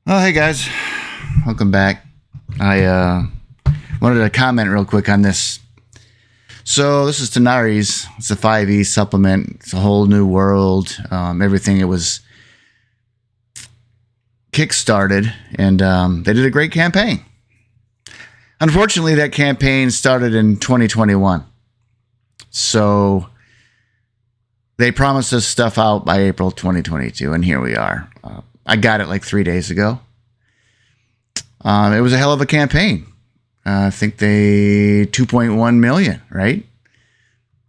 Oh, hey guys, welcome back. I wanted to comment real quick on this. So this is Tanares. It's a 5e supplement. It's a whole new world. Everything it was Kickstarted, and they did a great campaign. Unfortunately, that campaign started in 2021. So they promised us stuff out by April 2022, and here we are. I got it like 3 days ago. It was a hell of a campaign. I think they 2.1 million, right?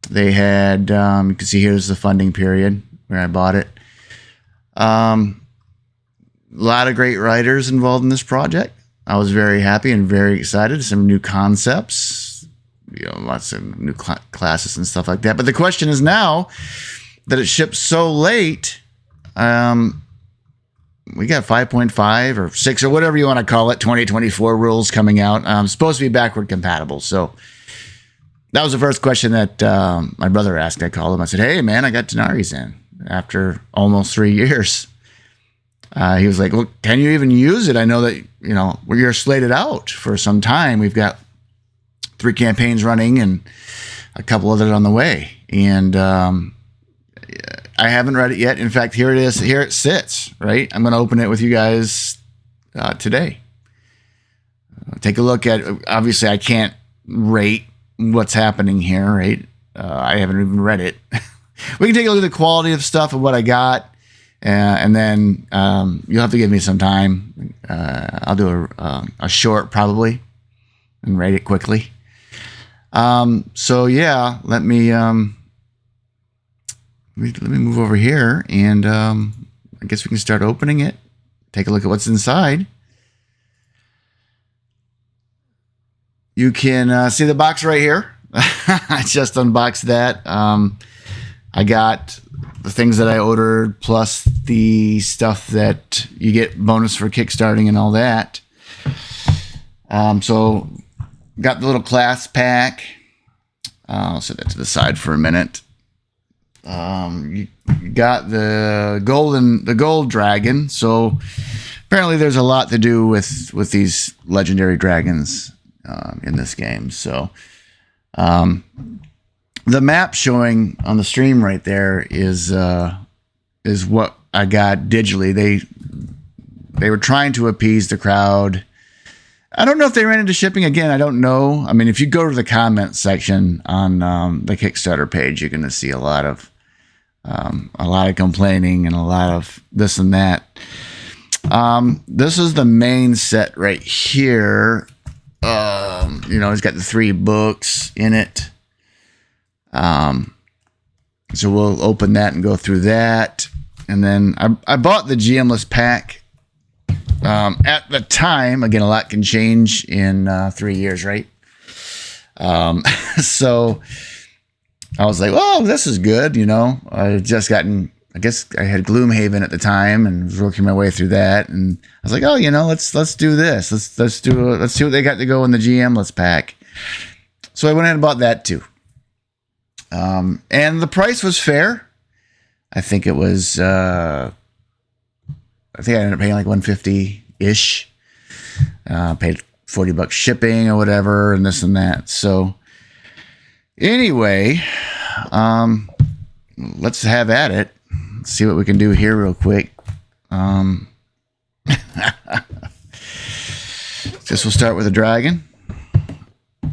They had, you can see here's the funding period where I bought it. A lot of great writers involved in this project. I was very happy and very excited. Some new concepts, lots of new classes and stuff like that. But the question is now that it shipped so late, we got 5.5 or 6 or whatever you want to call it, 2024 rules coming out. Supposed to be backward compatible. So that was the first question that my brother asked. I called him. I said, hey, man, I got Tanares in after almost 3 years. He was like, well, can you even use it? I know that, you're slated out for some time. We've got 3 campaigns running and a couple others on the way. And I haven't read it yet. In fact, here it is. Here it sits, right? I'm going to open it with you guys today. Take a look at, obviously, I can't rate what's happening here, right? I haven't even read it. We can take a look at the quality of stuff of what I got. And then you'll have to give me some time. I'll do a short probably and rate it quickly. So yeah, let me move over here, and I guess we can start opening it. Take a look at what's inside. You can see the box right here. I just unboxed that. I got the things that I ordered, plus the stuff that you get bonus for kickstarting and all that. So got the little class pack. I'll set that to the side for a minute. You got the gold dragon. So apparently there's a lot to do with these legendary dragons in this game. So the map showing on the stream right there is what I got digitally. They were trying to appease the crowd. I don't know if they ran into shipping again. I don't know. I mean, if you go to the comment section on the Kickstarter page, you're going to see a lot of complaining and a lot of this and that. This is the main set right here. It's got the 3 books in it. So we'll open that and go through that. And then I bought the GM-less pack. At the time, again, a lot can change in 3 years, right? So I was like, "Oh, this is good." I just gotten. I guess I had Gloomhaven at the time and was working my way through that. And I was like, "Oh, let's do this. Let's see what they got to go in the GM-less pack." So I went ahead and bought that too. And the price was fair. I think it was. I think I ended up paying like $150-ish. Paid $40 shipping or whatever, and this and that. So anyway, let's have at it. Let's see what we can do here real quick. Guess we'll start with a dragon. Go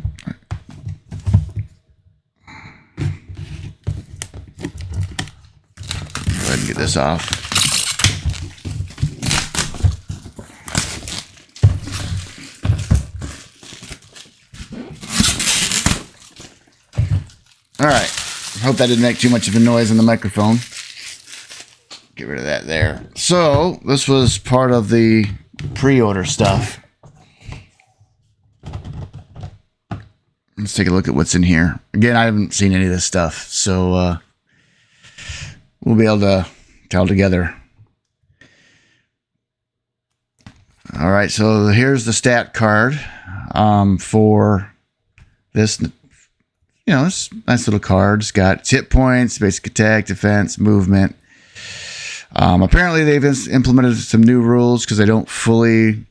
ahead and get this off. All right. Hope that didn't make too much of a noise on the microphone. Get rid of that there. So this was part of the pre-order stuff. Let's take a look at what's in here. Again, I haven't seen any of this stuff, so we'll be able to tell together. All right, so here's the stat card for this. It's a nice little card. It's got hit points, basic attack, defense, movement. Apparently, they've implemented some new rules because I don't fully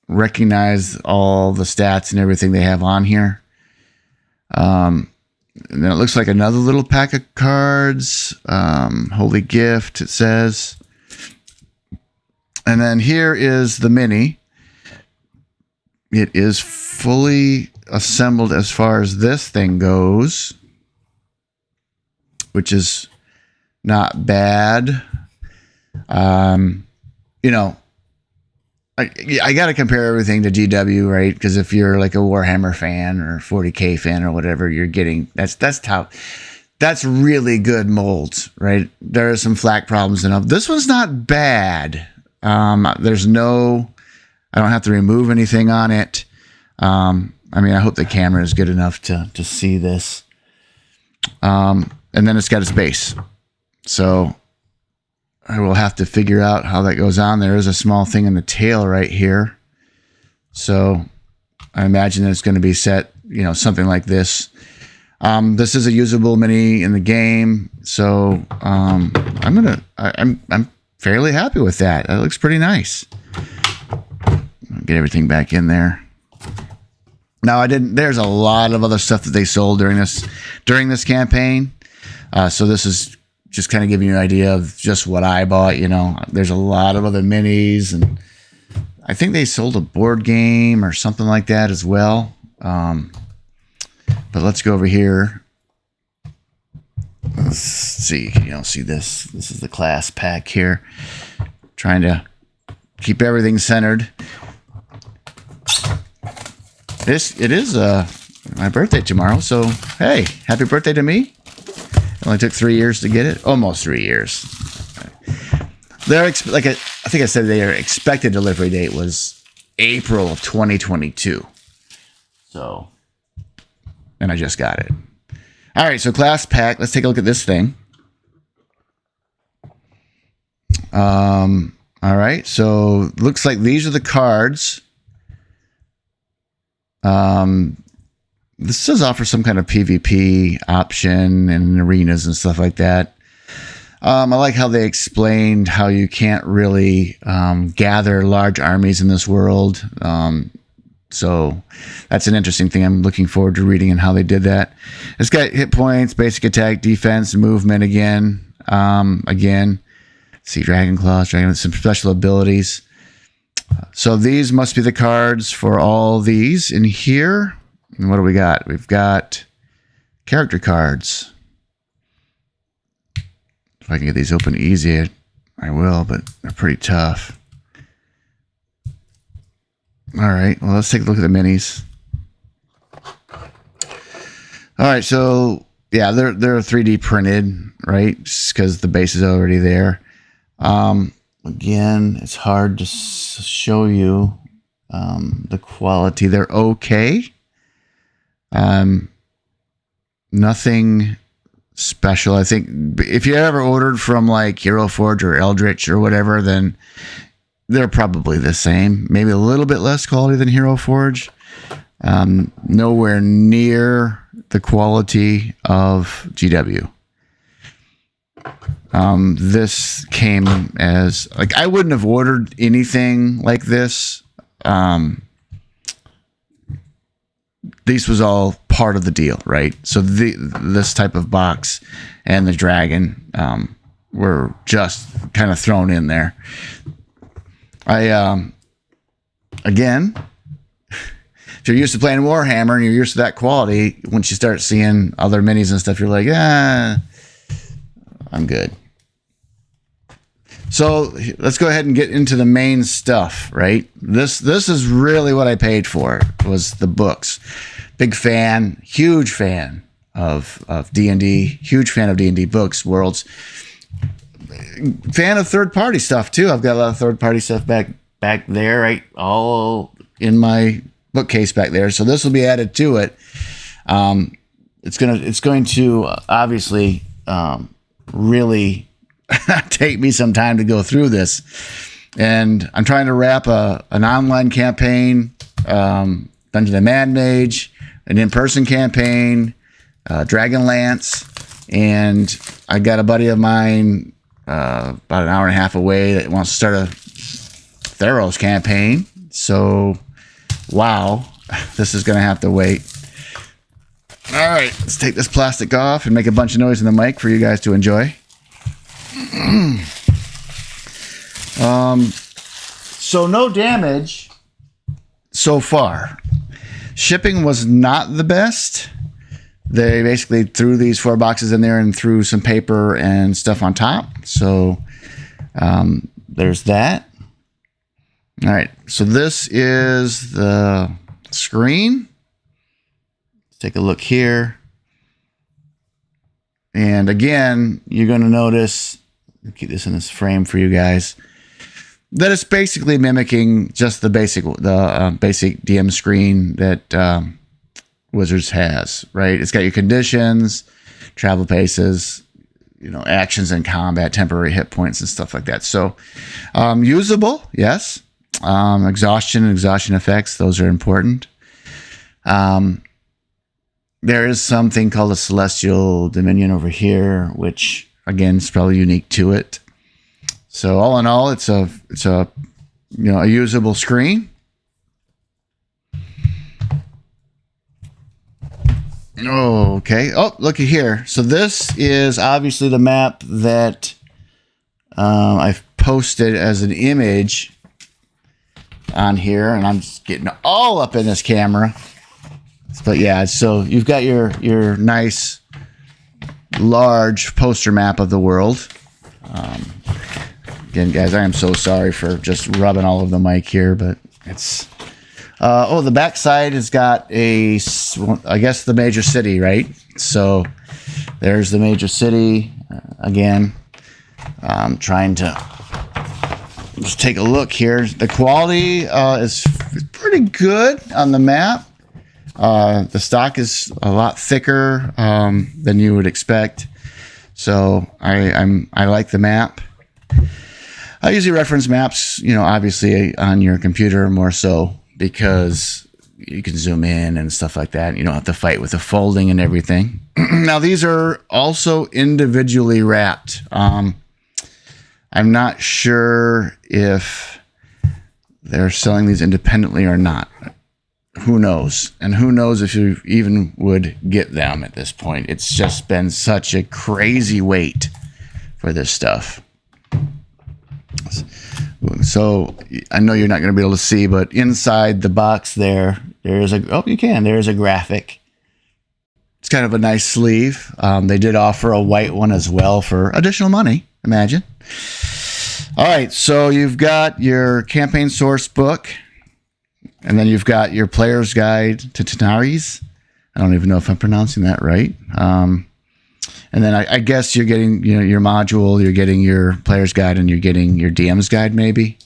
recognize all the stats and everything they have on here. And then it looks like another little pack of cards. Holy Gift, it says. And then here is the mini. It is fully assembled as far as this thing goes, which is not bad. You know, I got to compare everything to GW, right? Because if you're like a Warhammer fan or 40K fan or whatever, you're getting that's really good molds, right? There are some flak problems in them. This one's not bad. I don't have to remove anything on it. I mean, I hope the camera is good enough to see this. And then it's got its base. So I will have to figure out how that goes on. There is a small thing in the tail right here. So I imagine it's going to be set, you know, something like this. This is a usable mini in the game. So I'm fairly happy with that. That looks pretty nice. Get everything back in there. Now there's a lot of other stuff that they sold during this campaign. So this is just kind of giving you an idea of just what I bought. You know, there's a lot of other minis, and I think they sold a board game or something like that as well. But let's go over here. Let's see. You don't see this. This is the class pack here. Trying to keep everything centered. It is my birthday tomorrow, so hey, happy birthday to me. It only took 3 years to get it, almost 3 years. I think I said their expected delivery date was April of 2022. So, and I just got it. All right, so class pack. Let's take a look at this thing. All right, so looks like these are the cards. This does offer some kind of PvP option and arenas and stuff like that. I like how they explained how you can't really gather large armies in this world. So that's an interesting thing. I'm looking forward to reading and how they did that. It's got hit points, basic attack, defense, movement again. See Dragon Claws, some special abilities. So these must be the cards for all these in here. And what do we got? We've got character cards. If I can get these open easy, I will, but they're pretty tough. All right, well, let's take a look at the minis. All right, so yeah, they're 3D printed, right? Just because the base is already there. Again, it's hard to show you the quality. They're okay. Nothing special. I think if you ever ordered from like Hero Forge or Eldritch or whatever, then they're probably the same. Maybe a little bit less quality than Hero Forge. Nowhere near the quality of GW. This came as like I wouldn't have ordered anything like this. This was all part of the deal, right? So this type of box and the dragon were just kind of thrown in there. Again, if you're used to playing Warhammer and you're used to that quality, once you start seeing other minis and stuff, you're like, I'm good. So let's go ahead and get into the main stuff, right? This is really what I paid for, was the books. Big fan, huge fan of D&D, huge fan of D&D books, worlds. Fan of third-party stuff, too. I've got a lot of third-party stuff back there, right? All in my bookcase back there. So this will be added to it. It's going to obviously really take me some time to go through this, and I'm trying to wrap an online campaign, Dungeon and Mad Mage, an in-person campaign, Dragonlance, and I got a buddy of mine about an hour and a half away that wants to start a Theros campaign. So, wow, this is going to have to wait. All right, let's take this plastic off and make a bunch of noise in the mic for you guys to enjoy. So no damage so far. Shipping was not the best. They basically threw these 4 boxes in there and threw some paper and stuff on top. So there's that. All right, so this is the screen. Let's take a look here. And again, you're going to notice, I'll keep this in this frame for you guys, that it's basically mimicking just the basic DM screen that Wizards has, right? It's got your conditions, travel paces, actions in combat, temporary hit points, and stuff like that. So usable, yes. Exhaustion and exhaustion effects, those are important. There is something called a Celestial Dominion over here, which again is probably unique to it. So all in all, it's a usable screen. Okay. Oh, looky here. So this is obviously the map that I've posted as an image on here, and I'm just getting all up in this camera. But yeah, so you've got your nice large poster map of the world. Again, guys, I am so sorry for just rubbing all of the mic here, but it's... the backside has got I guess the major city, right? So there's the major city. Again, I'm trying to just take a look here. The quality is pretty good on the map. The stock is a lot thicker than you would expect. So I like the map. I usually reference maps, obviously on your computer more so because you can zoom in and stuff like that. You don't have to fight with the folding and everything. Now, these are also individually wrapped. I'm not sure if they're selling these independently or not. Who knows? And who knows if you even would get them at this point. It's just been such a crazy wait for this stuff. So I know you're not going to be able to see, but inside the box there's a graphic. It's kind of a nice sleeve. They did offer a white one as well for additional money, imagine. All right, so you've got your campaign source book, and then you've got your player's guide to Tanares. I don't even know if I'm pronouncing that right. And then I guess you're getting your module, you're getting your player's guide, and you're getting your DM's guide maybe.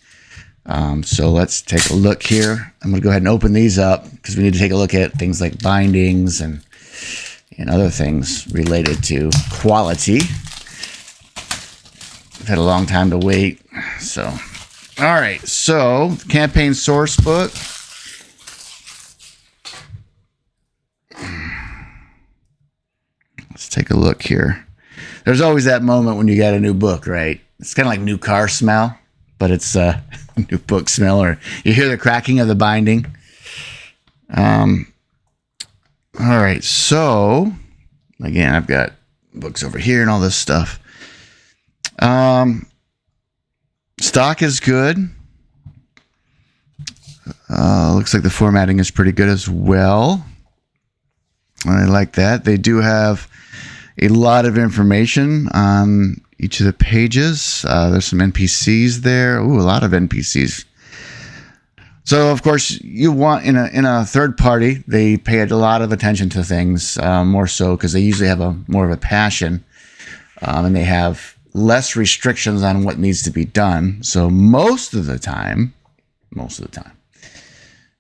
So let's take a look here. I'm going to go ahead and open these up because we need to take a look at things like bindings and other things related to quality. I've had a long time to wait. So, all right. So campaign source book. Let's take a look here. There's always that moment when you got a new book, right? It's kind of like new car smell, but it's a new book smell, or you hear the cracking of the binding. All right, so again, I've got books over here and all this stuff. Stock is good. Looks like the formatting is pretty good as well. I like that. They do have a lot of information on each of the pages. There's some NPCs there. Ooh, a lot of NPCs. So, of course, you want in a third party, they pay a lot of attention to things, more so because they usually have more of a passion, and they have less restrictions on what needs to be done. So most of the time,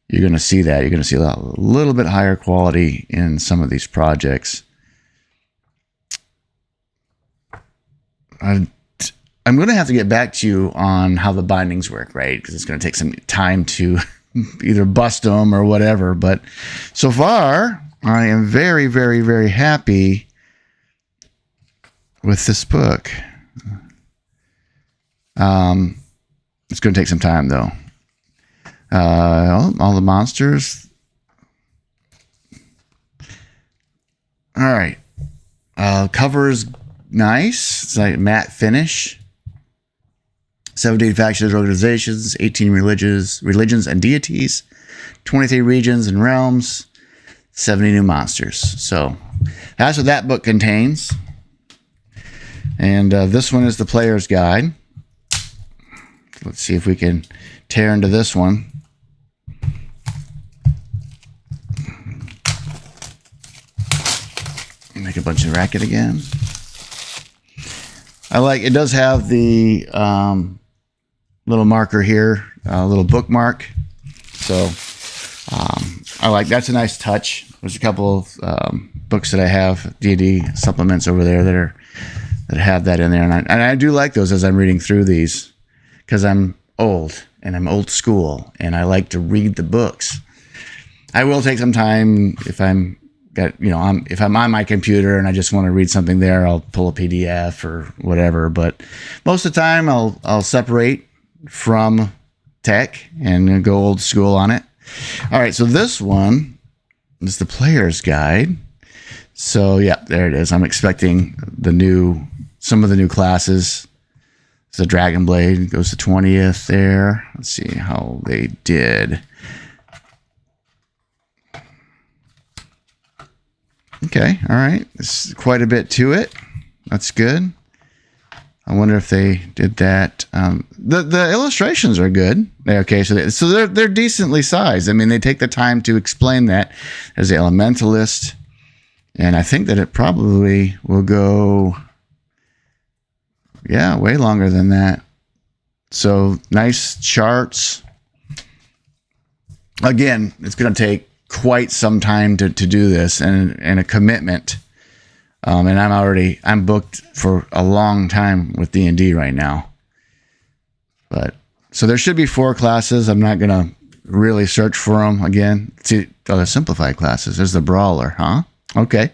you're going to see that. You're going to see a little bit higher quality in some of these projects. I'm going to have to get back to you on how the bindings work, right? Because it's going to take some time to either bust them or whatever. But so far, I am very, very, very happy with this book. It's going to take some time, though. All the monsters. All right. Cover is nice. It's like matte finish. 17 factions, organizations, 18 religions and deities, 23 regions and realms, 70 new monsters. So that's what that book contains. And this one is the player's guide. Let's see if we can tear into this one. Make a bunch of racket again. It does have the little marker here, a little bookmark. So that's a nice touch. There's a couple of books that I have, D&D supplements over there that have that in there, and I do like those as I'm reading through these, because I'm old and I'm old school and I like to read the books. I will take some time if I'm on my computer and I just want to read something there, I'll pull a PDF or whatever. But most of the time I'll separate from tech and go old school on it. All right, so this one is the player's guide. So yeah, there it is. I'm expecting some of the new classes. So Dragon Blade goes to 20th there. Let's see how they did. Okay, all right. There's quite a bit to it. That's good. I wonder if they did that. The illustrations are good. Okay, so they're decently sized. I mean, they take the time to explain that. There's the Elementalist, and I think that it probably will go, yeah, way longer than that. So nice charts. Again, it's going to take quite some time to do this, and a commitment. And I'm booked for a long time with D&D right now. But so there should be 4 classes. I'm not going to really search for them again. See, the simplified classes. There's the Brawler, huh? Okay.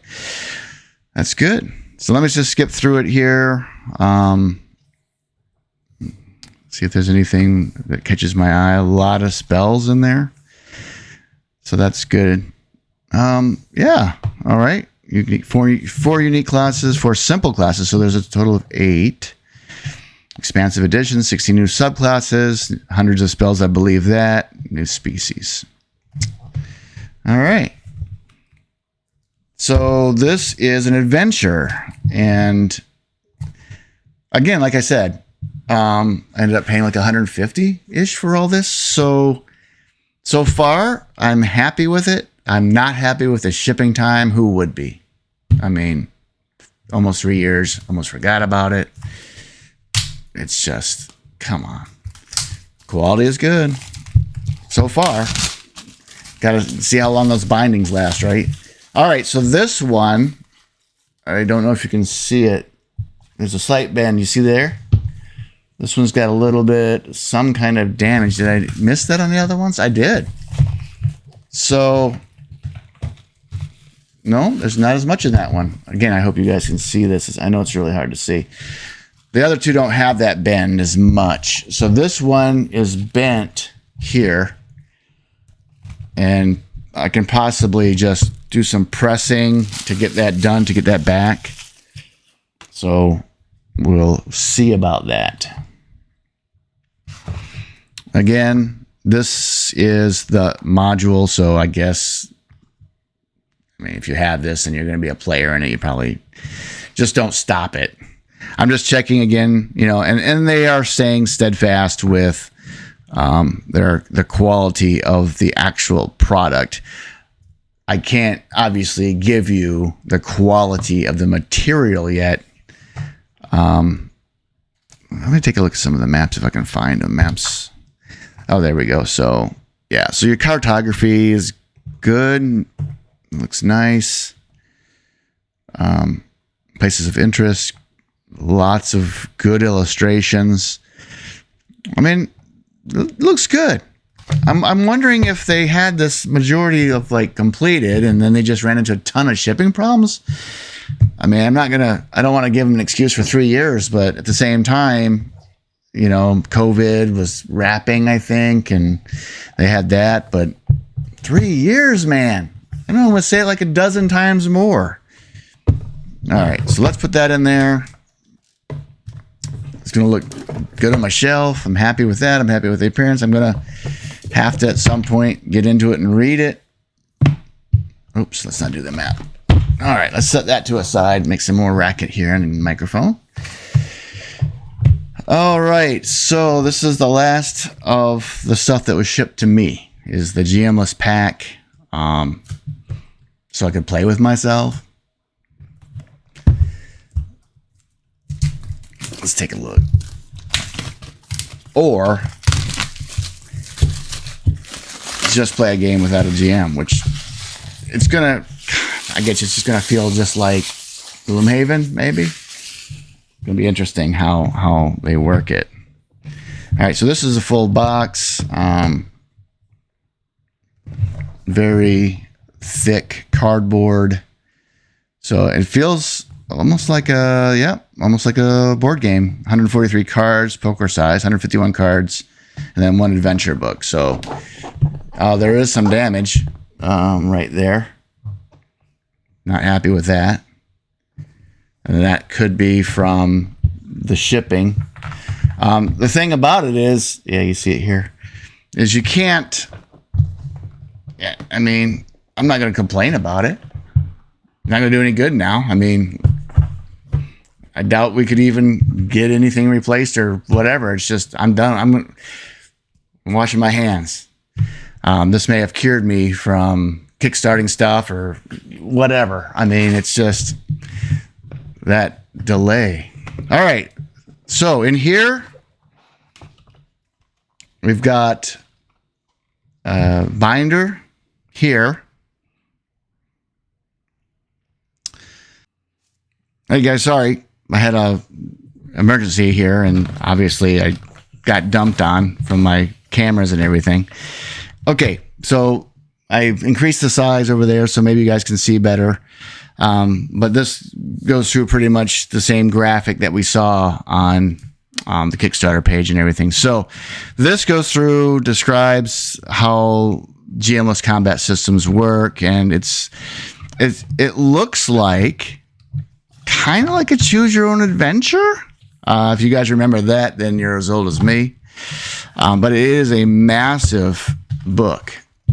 That's good. So let me just skip through it here. See if there's anything that catches my eye. A lot of spells in there. So that's good. Yeah. All right. Four unique classes, 4 simple classes. So there's a total of 8. Expansive editions, 16 new subclasses, hundreds of spells, I believe that. New species. All right. So this is an adventure. And again, like I said, I ended up paying like $150-ish for all this. So far, I'm happy with it. I'm not happy with the shipping time. Who would be? I mean, almost 3 years. Almost forgot about it. It's just, come on. Quality is good. So far. Got to see how long those bindings last, right? All right, so this one, I don't know if you can see it. There's a slight bend. You see there? This one's got a little bit, some kind of damage. Did I miss that on the other ones? I did. So, no, there's not as much in that one. Again, I hope you guys can see this. I know it's really hard to see. The other two don't have that bend as much. So this one is bent here. And I can possibly just do some pressing to get that done, to get that back. So we'll see about that. Again, this is the module, so I guess, if you have this and you're going to be a player in it, you probably just don't stop it. I'm just checking again, and they are staying steadfast with the quality of the actual product. I can't obviously give you the quality of the material yet. Let me take a look at some of the maps if I can find them. Maps. Oh, there we go. So, yeah. So your cartography is good. Looks nice. Places of interest. Lots of good illustrations. I mean, it looks good. I'm wondering if they had this majority of completed and then they just ran into a ton of shipping problems. I mean, I don't want to give them an excuse for 3 years, but at the same time, COVID was wrapping, I think, and they had that. But 3 years, man. I don't know, I'm going to say it like a dozen times more. All right, so let's put that in there. It's going to look good on my shelf. I'm happy with that. I'm happy with the appearance. I'm going to have to, at some point, get into it and read it. Oops, let's not do the map. All right, let's set that to a side, make some more racket here on the microphone. All right, so this is the last of the stuff that was shipped to me, is the GM-less pack, so I could play with myself. Let's take a look. Or just play a game without a GM, which it's gonna, I guess it's just gonna feel just like Gloomhaven, maybe. It's gonna be interesting how they work it. All right, so this is a full box. Very thick cardboard, so it feels almost like a board game. 143 cards, poker size, 151 cards, and then one adventure book. So there is some damage right there. Not happy with that. And that could be from the shipping. The thing about it is, yeah, you see it here, is you can't, yeah, I mean, I'm not going to complain about it. Not going to do any good now. I mean, I doubt we could even get anything replaced or whatever. It's just, I'm done. I'm washing my hands. This may have cured me from kickstarting stuff or whatever. I mean, it's just that delay. All right. So in here, we've got a binder here. Hey guys, sorry. I had a emergency here, and obviously I got dumped on from my cameras and everything. Okay, so I've increased the size over there, so maybe you guys can see better. But this goes through pretty much the same graphic that we saw on the Kickstarter page and everything. So this goes through, describes how GM-less combat systems work, and it looks like kind of like a choose your own adventure. If you guys remember that, then you're as old as me. But it is a massive book.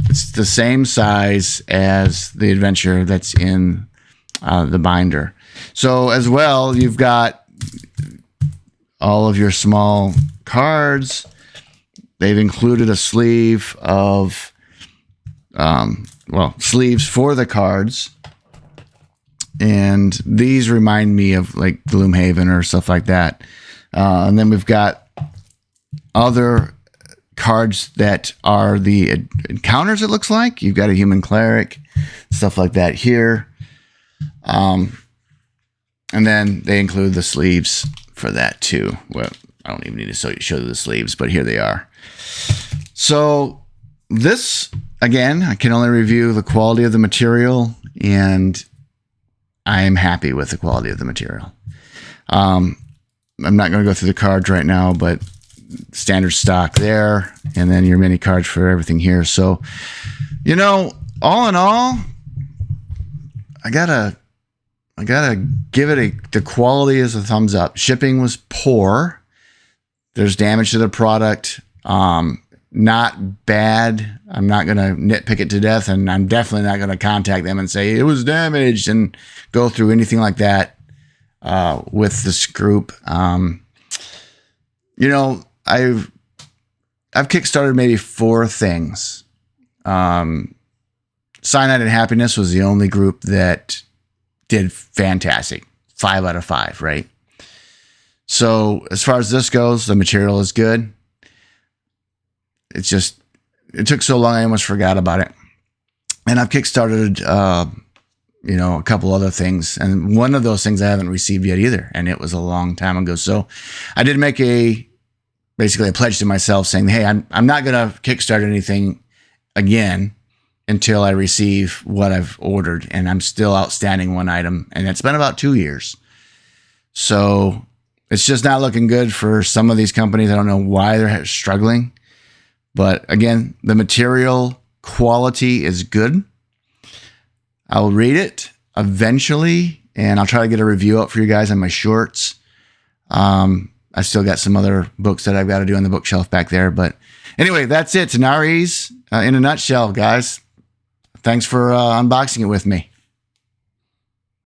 It's the same size as the adventure that's in the binder. So as well, you've got all of your small cards. They've included a sleeve of, sleeves for the cards. And these remind me of like Gloomhaven or stuff like that. And then we've got other cards that are the encounters, it looks like. You've got a human cleric, stuff like that here. And then they include the sleeves for that too. Well, I don't even need to show the sleeves, but here they are. So this, again, I can only review the quality of the material, and I am happy with the quality of the material. I'm not going to go through the cards right now, but standard stock there, and then your mini cards for everything here. So, all in all, I gotta give it the quality is a thumbs up. Shipping was poor. There's damage to the product. Not bad. I'm not going to nitpick it to death, and I'm definitely not going to contact them and say it was damaged and go through anything like that with this group. I've Kickstarted maybe 4 things. Cyanide and Happiness was the only group that did fantastic. 5 out of 5, right? So as far as this goes, the material is good. It took so long, I almost forgot about it. And I've Kickstarted, a couple other things. And one of those things I haven't received yet either. And it was a long time ago. So I did make basically a pledge to myself saying, hey, I'm not going to Kickstart anything again until I receive what I've ordered. And I'm still outstanding one item. And it's been about 2 years. So it's just not looking good for some of these companies. I don't know why they're struggling. But again, the material quality is good. I'll read it eventually, and I'll try to get a review out for you guys on my shorts. I still got some other books that I've got to do on the bookshelf back there. But anyway, that's it. Tanares in a nutshell, guys. Thanks for unboxing it with me.